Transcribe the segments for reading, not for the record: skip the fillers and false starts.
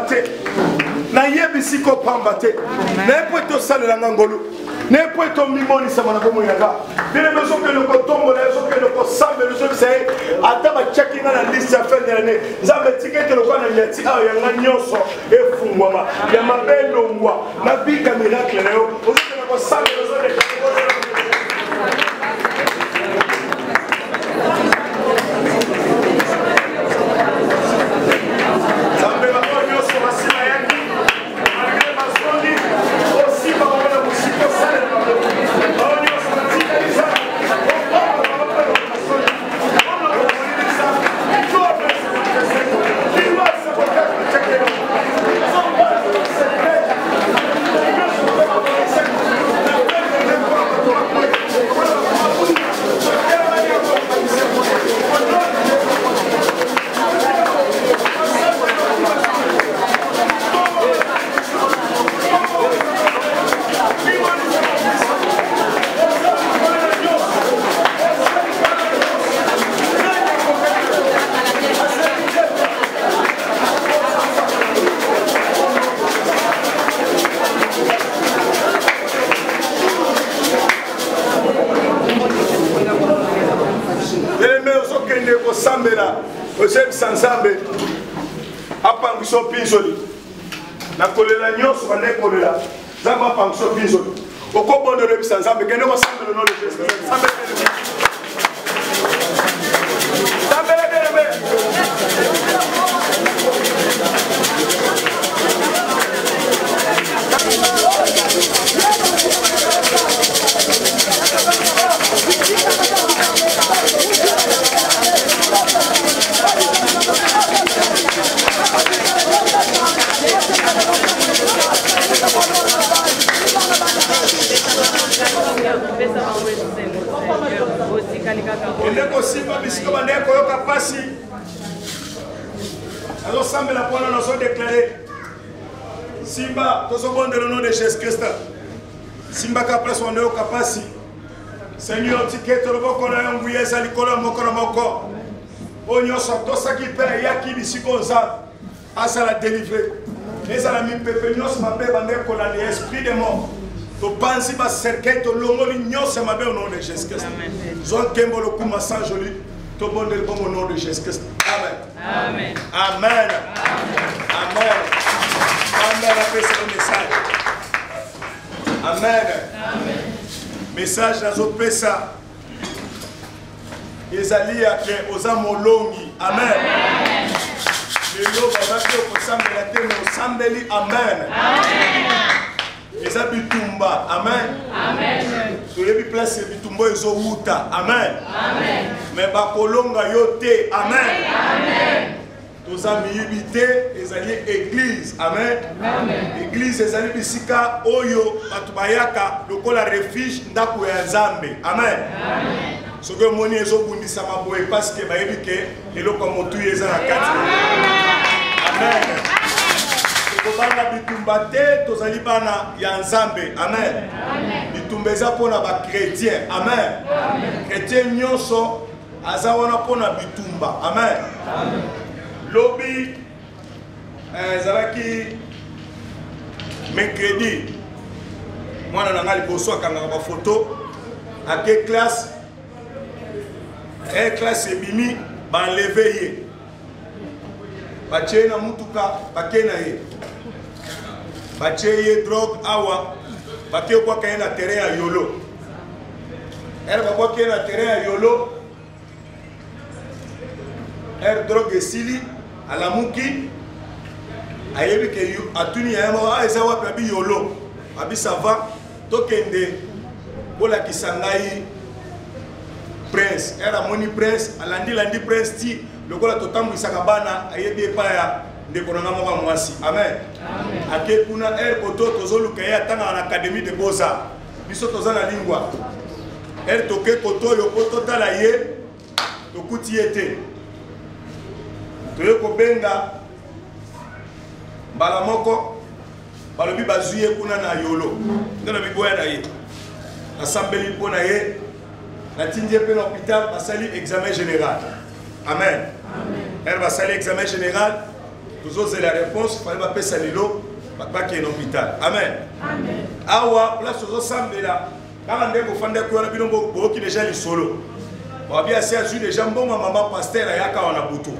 te. Na yebisi ko pamba te. Na epo sale la ngangolu. Ne peut être mimoni ça m'a comme yaga. Bien besoin que le coton les besoin que le cosambe le besoin c'est ataba checking la liste à fin de l'année. Ça veut dire que le coin de yati a yanga nyonso et fungwama. Ya mabelo ngwa. Na bika miracle leo. Au lieu que le cosambe le besoin de Sansambe apangiso pinzoli na kolela nyonso bande kolela zamba apangiso pinzoli okobondo le sansambe kende ko sambe no le Jésus sambe alors ça me la parole nous a déclaré Simba tout ce monde dans le nom de Jésus Christ Simba ka place on est au capacité Seigneur ticket le boko na yangu yesa likolo moko na moko onyo so to saki pe yaki bisikonza asa la délivrer les amis pepe nyos mabe bande ko la l'esprit de mort to pensi ba cercueil to longoli nyos mabe au nom de Jésus Christ zon kembolo kuma sans joli to bondel bon au nom de Jésus Christ amen amen amen amen amen après ce message amen amen message nazo pesa ezali yake oza molongi amen lelo babaki okosambela te mosambeli amen eza bitumba amen toyebi place bitumba ezowuta amen me bakolonga yo te amen toza miyibi te ezali église amen église ezali bisika oyo bato bayaka lokola refuge ndako ya nzambe amen soki omoni ezobundisama boye parceke bayebi ke eloko motuyi eza na kati amen tokobanga bitumba te tozali bana ya nzambe amen bitumba eza mpona bakrétien amen krétien nyonso aza wana mpona bitumba amen lobi ezalaki mercredi mwana na nga liboso akangaka bafoto ake classe classe ebimi banleve ye batie na mutuka bake na ye batie ye drogue awa bake kwaka ye na terrain ya yolo bakwaki ye na terrain ya yolo drogue esili alamuki ayebi ke atuni ya yama eza wapi abi yolo abi sava tokende bolakisa ngai prince amoni prince alandi prince ti lokola totambwisaka bana ayebi epai ya ndeko na nga moko mwasi amen ake kuna koto tozoluka ye atangaka na académie de beaux-arts biso toza na lingwa toke koto oyo po totala ye tokuti ye te toye kobenga mbala moko balobi bazwi ye kuna na yolo nde na biboya na ye asambeli mpo na ye natindi ye mpe na hôpital basali examen général amen basali examen général Toujours la réponse, il fallait pas passer l'îlot, pas qu'il y ait un hôpital. Amen. Amen. Awa, place aux ensembles là. Quand on est au fond de quoi, on a bien beaucoup qui déjà les solo. On a bien assez à des gens, bon, maman pasteur, il y a quand on a bouton.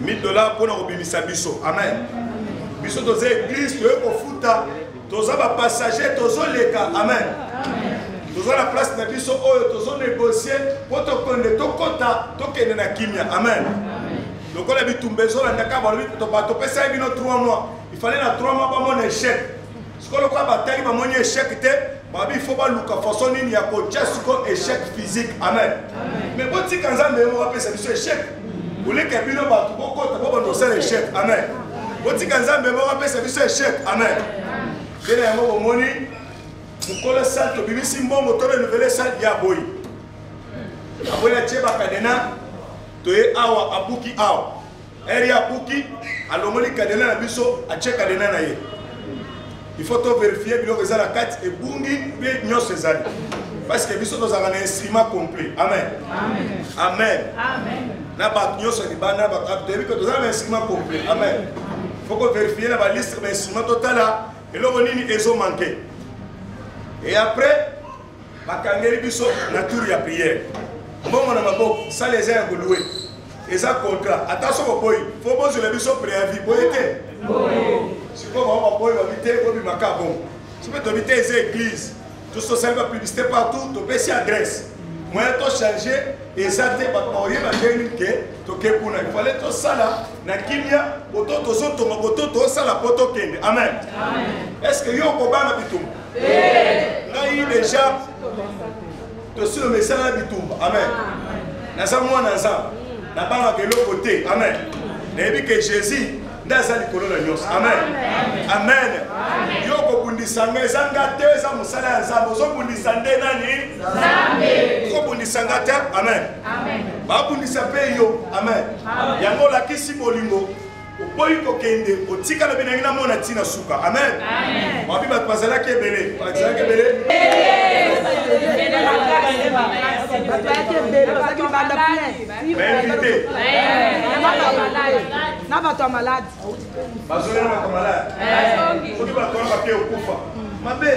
$1000 pour nous obéir biso. Amen. Biso dans l'église, tu es au foot, tu as un passager, tu as les cas. Amen. Tu as la place de biso, tu as négocié pour te connaître, tu kota, tu connais la kimia. Amen. Donc on a vu tout besoin, on a fait ça il y a 3 mois. Il fallait 3 mois pour mon échec. Ce qu'on a bataille pour mon échec, il faut pas le façon il y a un échec physique. Amen. Mais bon, si quand on a fait ça, c'est échec. Vous voulez que le bateau, vous avez un échec. Amen. Bon, si quand on a fait ça, c'est échec. Amen. Vous avez un moni, vous avez un salle, vous avez un bon moteur, vous avez un salle, il y a un boy. Vous avez un cadena. Toye awa abuki awa eri abuki alongoli kadena na biso ache kadena na ye il faut to vérifier biloko eza na kati ebungi pe nyonso ezali parce que biso tozalaka na instrument complet. Amen. Amen. Amen. Amen. Na bato nyonso libanda bato toyebi ke tozala na instrument complet. Amen. Il faut ko vérifier na baliste ba instrument totala eloko nini ezomanke et après bakangeli biso na tour ya prière. Bon, on a maboko, ça les a loué. Et ça contrat. Attention au boy. Faut que je le sois préavis. Boyete. Si vous avez boy, vous habitez, vous habitez bon. Si vous habitez les églises, tout ça, ça va publicité partout, tu peux s'y adresser. Moi, je changer et ça te va parler à quelqu'un qui est pour nous. Il fallait tout ça là. Na kimia, poto to so to maboto to ça la poto kende. Amen. Est-ce que yo ko ba na bitumba? Là il déjà sur le message de Bitumba. Amen. Nous sommes ensemble. Nous avons de l'autre côté. Amen. Nous avons que Jésus dans sa colonne. Amen. Amen. Yoko bundi sanga zanga te za musala nzambo zo bundi sande nani? Zambe. Ko bundi sanga te. Amen. Amen. Ba bundi sape yo. Amen. Yango la kisi bolingo. Opoyi kokende otika na benangina mona tina suka. Amen. Amen. Wabi ba bazala ke bele. Bazala ke bele. Na bato malade. Bazole na bato malade. Odi bato na papier okufa. Mabe.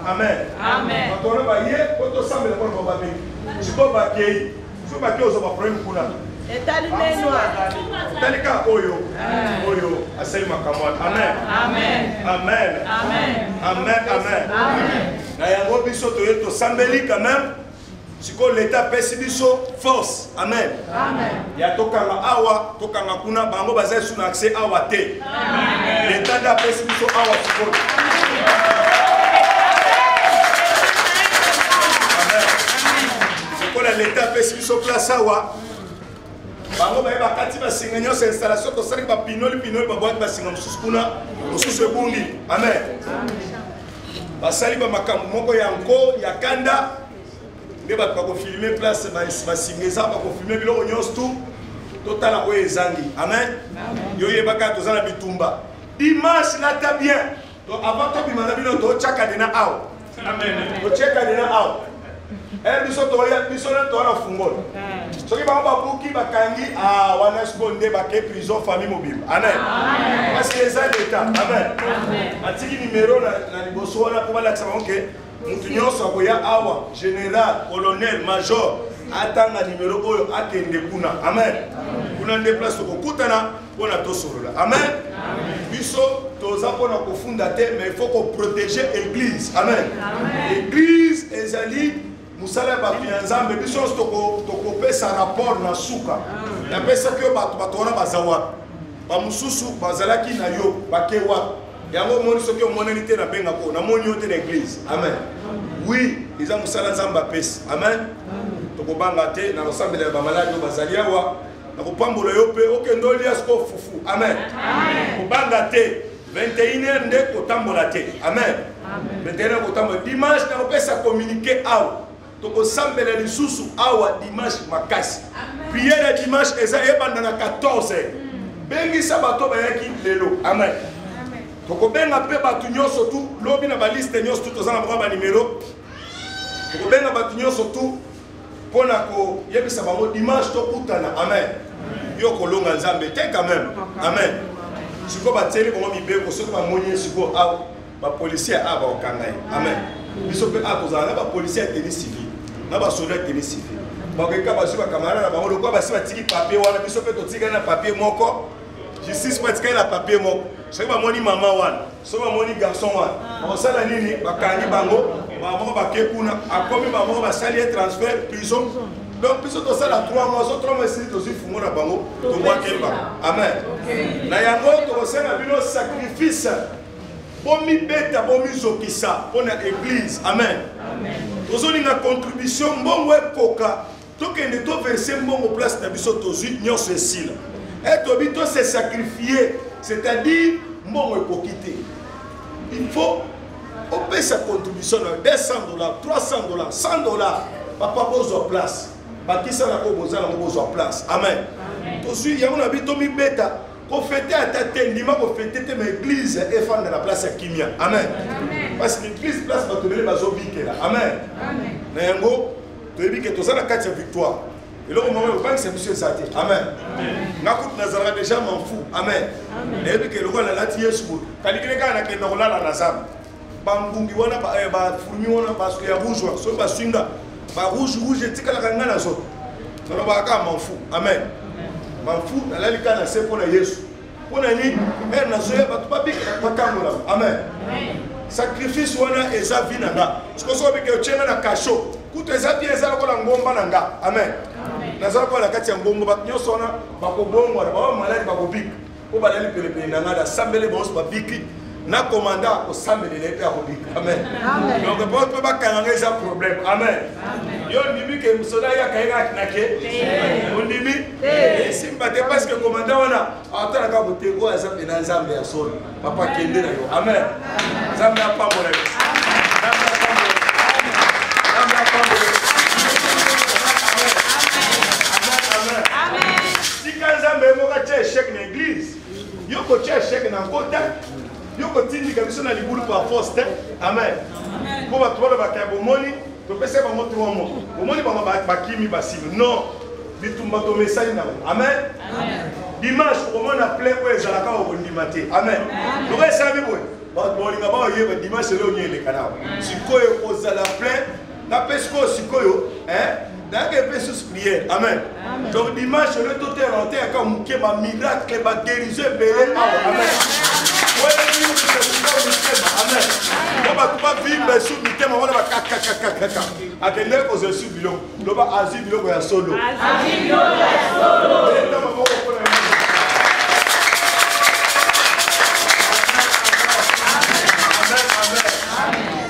Amen. Amen. Bato na ba ye koto sambe na ko ba be. Siko ba kei. Siko ba kei ozo ba problème kuna. Etali menwa. Talika oyo. Oyo asema kamwa. Amen. Amen. Amen. Amen. Amen. Amen. Amen. Na yango biso to yeto sambeli quand même. Siko l'état pesi biso force. Amen. Amen. Ya tokanga awa, tokanga kuna bango bazai suna accès awa te. Amen. L'état da pesi biso awa siko. Amen. Siko la l'état pesi biso place awa. Bango ba ba kati ba singa nyonso installation to sali ba pinoli ba boîte ba singa mususu kuna mususu ebungi. Amen. Basali ba makambo moko ya nko ya kanda nde ba ko filmer place ba singa za ba ko filmer biloko nyonso tout totala ko ezangi. Amen. Yo ye baka to zana bitumba dimanche na ta bien to avant to bimana bino to chaka dina aw. Amen. To chaka dina aw. Biso to ya biso na to na fungolo. Soki ba buki bakangi wana seconde ba ke prison famille mobile. Amen. Parce que ça l'état. Amen. Atiki numéro na liboso wana ko bala tsama ke mutu nyonso akoya awa général, colonel, major atanga numéro oyo akende kuna. Amen. Kuna déplace ko kutana pona to sorola. Amen. Biso toza pona ko funda te mais il faut ko protéger église. Amen. Église ezali musala ba fianzambe biso toko pesa rapport na suka na pesa que bato wana bazawa ba mususu bazalaki na yo bakewa yango moni soki omonani te na benga ko na moni yote na église. Amen. Oui iza musala nzamba pesa. Amen. Toko banga te na ensemble ba malade bazali awa na ko pambola yo pe okendo lia sko fufu. Amen. Ko banga te 21h nde ko tambola te. Amen. 21h ko tambola dimanche na ko pesa communiquer awa toko sambela lisusu awa dimanche makasi. Prière de dimanche eza ebanda na 14h. Bengi sabato bayaki lelo. Amen. Toko benga pe batu nyonso tu lobi na ba liste nyonso tu tozana ba numéro. Toko benga batu nyonso tu Pour que yebisa bango dimanche to kutana. Amen. Yo kolonga nzambe te quand même. Amen. Siko ba tele ko mi be ko so ba monye siko ba policier ba okangai. Amen. Biso pe akozala ba policier tenue civil. Na ba soldat tenue civil. Ba ke ka ba su ba camarade na bango ko ba si ba tiki papier wana biso pe to tika na papier moko. Justice pa tika na papier moko. So ba moni mama wana, so ba moni garçon wana. Ba sala nini ba kangi bango, ba moko ba ke kuna akomi ba moko ba sali transfert prison. Donc, puis on a 3 mois, 3 mois, c'est aussi fou, bango, to moi amen. Na yango to sena bino sacrifice. Bomi beta bomi zokisa pour l'église. Amen. Tous on a contribution bon ouais poka. To kende to verser bon place na biso tozu nyon ceci. Et to bito se sacrifier, c'est-à-dire bon ouais pokité. Il faut on paye sa contribution $200, $300, $100. Papa pose en place. Qui ça n'a pas besoin de place. Amen. Aussi, il y a un habit Tommy Beta. Qu'on fêtait à ta tête, il m'a fêté l'église et fan de la place à Kimia. Amen. Parce que l'église place va te donner la zobike là. Amen. Nengo, tu as dit que tu as la carte de victoire. Et là, au moment où c'est monsieur Zati. Amen. Nakut Nazara déjà m'en fout. Amen. Et puis que le roi l'a tiré sur vous. Quand il y a un qui est dans la Nazam. Bambungi wana ba fourmi wana parce qu'il y a rouge, so ba swinga. Ba rouge et tika la kanga na zo. Non ba ka m'en fout. Amen. M'en fout na la lika na se pour la Yesu. Pour na ni na zo ba to ba bik ba kangola. Amen. Sacrifice wana eza vinanga. Siko so bi ke chenga na kasho. Kuto eza bien eza ko la ngomba nanga. Amen. Na zo ko la kati ya ngomba ba nyoso na ba ko bongo ba maladi ba ko bik. Ko ba dali pele pele nanga da sambele bo so ba biki. Na commandant au samedi de l'État. Amen. Donc, on ne peut pas carrément ça problème. Amen. Yo dit que Moussona ya kaïga knake. On dit mais si m'bate parce que commandant on a attends la kabote ko azam na Zambie ya sol. Papa kende na yo. Amen. Zambie a pas molé. Amen. Si quand Zambie mo ka che chèque na église, yo ko che chèque na kota. Yo continue comme ça na libulu par force. Amen. Ko ba to ba ka bomoni, to pese ba moto mo. Bomoni ba kimi basimu. Non. Bitumba to message na. Amen. Dimanche au moins na plein ko ezalaka o ndimate. Amen. Donc ça bi boy. Ba bolinga ba yeba dimanche le onyele kana. Sikoyo ko zala plein na pesko sikoyo, dans que peut se prier. Amen. Donc dimanche le tout est rentré comme que ma miracle ba guérison belé. Amen. Amen. On va pas vivre sous le thème, on va kaka. Attendez aux sous bilon. On va azir bilon ya solo. Azir bilon ya solo.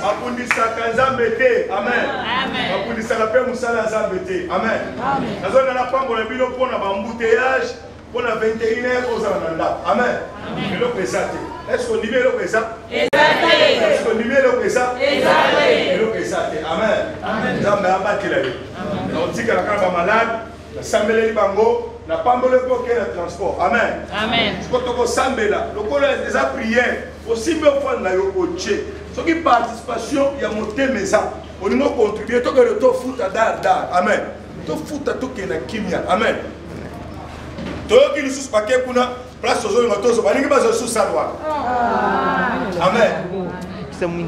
Apundisa kanzambete. Amen. Apundisa la paix musala nzambete. Amen. Nazona na pambo na bilo pona ba embouteillage. Pour la 21h aux Ananda. Amen. Le présent. Est-ce qu'on dit le présent? Est-ce qu'on dit le présent? Le présent. Amen. Nous avons abattu la vie. On dit que la carte malade, la sambele bango, la pambole pour le transport. Amen. Amen. Ce que tu as sambela, le col est déjà prière. Aussi bien fois na yo oche. Ce qui participation, il y a monté maison. On nous contribuer tout que le to foot à dar. Amen. To foot à tout que na kimia. Amen. Tout qui nous sous paquet kuna place aux autres motos, on va pas sous salwa. Amen. C'est moi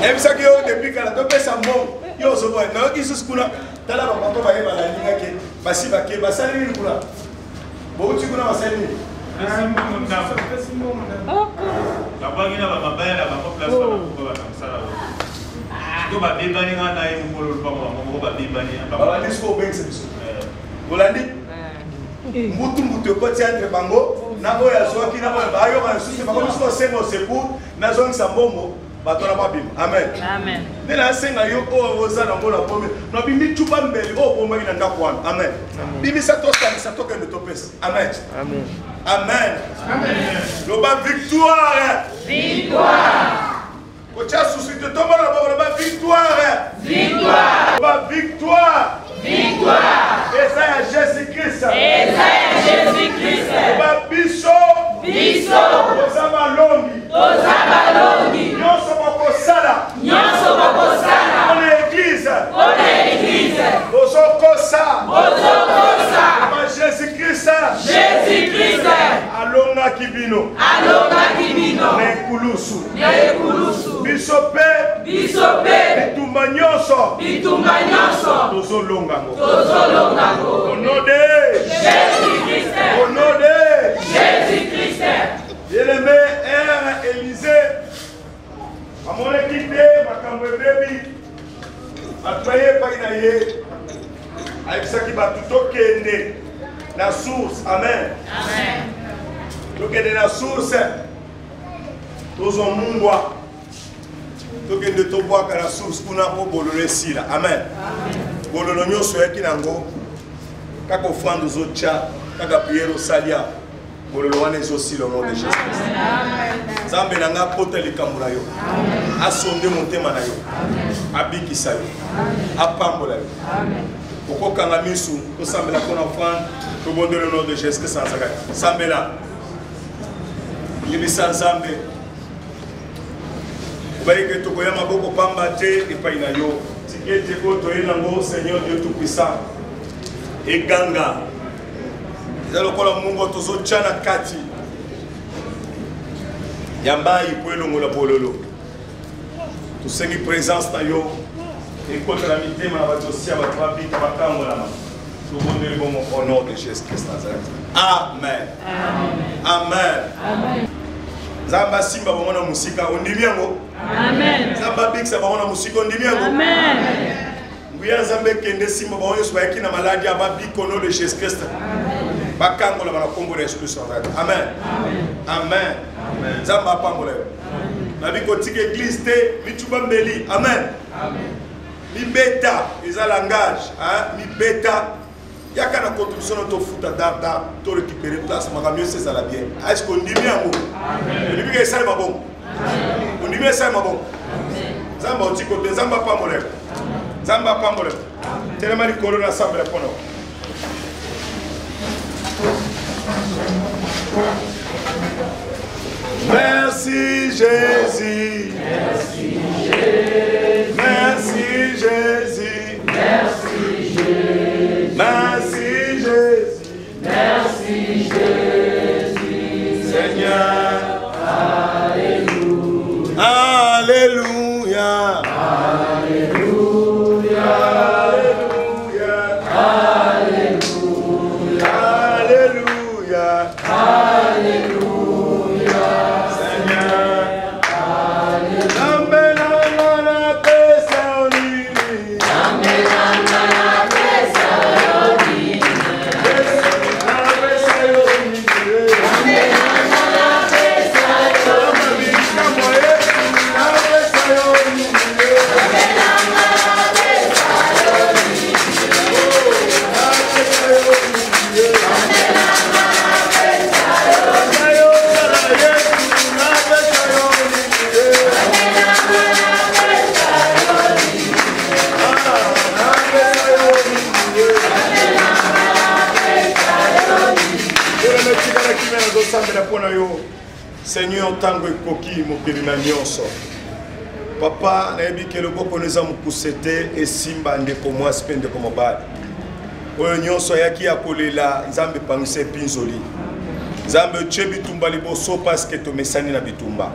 et ça que depuis que la topé ça bon, yo so boy, na qui sous kuna, tala ba papa ba yeba la linga ke, basi ba ke basali ni kuna. Bo uti kuna basali ni. La bangi na ba ba la ba place ba comme ça là. To ba bebani ngana e mo lo pa mo ba bebani. Ba disco ben c'est ça. Bolandi mutu ko tiendre bango na boya zoki na boya bayo ba susi bango biso sengo secours na zong sambomo batora babim. Amen. Amen. Nela senga yo o ozana ngola pombe no bimi chupa mbele o bomba ina ndakwana. Amen. Bimi sa to ke ne topes. Amen. Amen. Amen. Amen. Lo ba victoire. Victoire. Ko cha susi te tomba la ba victoire. Victoire. Ba victoire. Victoire. Esaïe Jésus-Christ. Esaïe Jésus-Christ. Oba biso. Biso. Ozaba longi. Ozaba longi. Nyonso bako sala. Nyonso bako sala. On est église. Bisope. Bitumba nyonso. Tozolongango. Au nom de Jésus-Christ. Au nom de Jésus-Christ. Bien-aimé, Élisée. À mon équipe, ma baby. Atwaye painaye. Avec ça qui va tout toquer la source. Amen. Amen. Toquer la source. Tous en mungwa. Toquer de toboa la source. Pour nous bololé si là. Amen. Bololo nyo soye ki nango. Kako offrande aux autres chats. Kako prier au salia. Bololo wane aussi le nom de Jésus. Amen. Zambe nanga pote likamula yo. Asonde motema na yo. Abikisa yo. Apambola yo. Amen. Pourquoi quand la mise sous, tout semble la qu'on offrande, tout bon de le nom de Jésus que ça s'arrête. Semble là. Il est sans zambe. Vous voyez que tout le monde a beaucoup pambaté et pas inayo. Ticket de votre élango, Seigneur Dieu Tout-Puissant. Et Ganga. Vous allez voir le monde tous autres chana kati. Yamba y peut le moula pololo. Tout ce qui présence na yo. Et contre la mité, ma va aussi à votre vie, à votre camp, tout le monde est bon au nom de Jésus-Christ Nazareth. Amen. Amen. Amen. Zamba simba bamona musika ondimiango. Amen. Zamba biksa bamona musika ondimiango. Amen. Nguya zambe kende simba bamona soyaki na maladie ababiko au nom de Jésus-Christ. Amen. Bakango la bana kombo de Jésus-Christ Nazareth. Amen. Amen. Amen. Zamba pambola. Babiko tike église te mituba mbeli. Amen. Amen. Mi bêta, ils ont un langage, mi bêta. Il y a qu'un contribution de foot à data, de récupérer place, mais mieux c'est ça la bien. Est-ce qu'on dit bien bon? On dit bien ça est bon. On dit bien ça est bon. Zamba on dit que Zamba pas mollet. Zamba pas mollet. Tellement les colons ensemble pour nous. Merci Jésus. Merci Jésus. Merci Jésus. Merci Jésus. Merci Jésus. Merci Jésus. Seigneur. Alléluia. Alléluia. Alléluia. Alléluia. Alléluia. Alléluia. Seigneur, tango ekoki mokeli na nyonso. Papa, na yebi ke loboko neza mukusete e simba ndeko mwasi pe ndeko mobali. Oyo nyonso yaki ya kolela Nzambe pangise pinzoli. Nzambe tche bitumba liboso parce que to mesani na bitumba.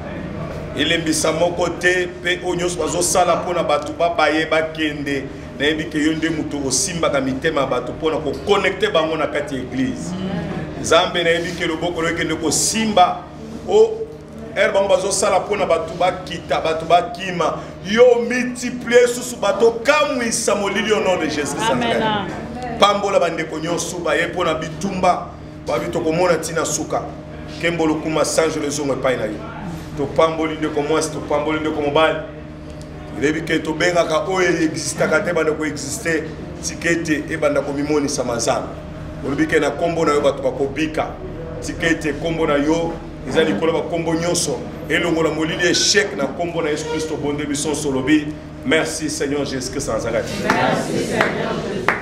Elembisa moko te pe onyonso bazosala pona batu babaye bakende. Na yebi ke yo nde mutu osimba ka mitema batu pona ko connecter bango na kati église. Nzambe na yebi ke loboko lokende ko simba o erba mbazo sala pona batu bakita batu bakima yo multiplier susu bato kamwisa molili au nom de Jésus. Amen. Pambola bandeko nyonso ba ye pona bitumba ba bitoko mona tina suka kembolo kuma sanjo lezongo pa ina yo to pamboli ndeko mwasi to pamboli ndeko mobali lebi ke to benga ka oyo exista ka te banda ko exister tikete e banda ko mimoni samazana lebi ke na kombo na yo bato bakobika tikete kombo na yo ezali koloba kombo nyonso elongola molili échec na kombo na Yesu Kristo bonde biso solobi. Merci Seigneur Jésus Christ Nazareth. Merci Seigneur Jésus.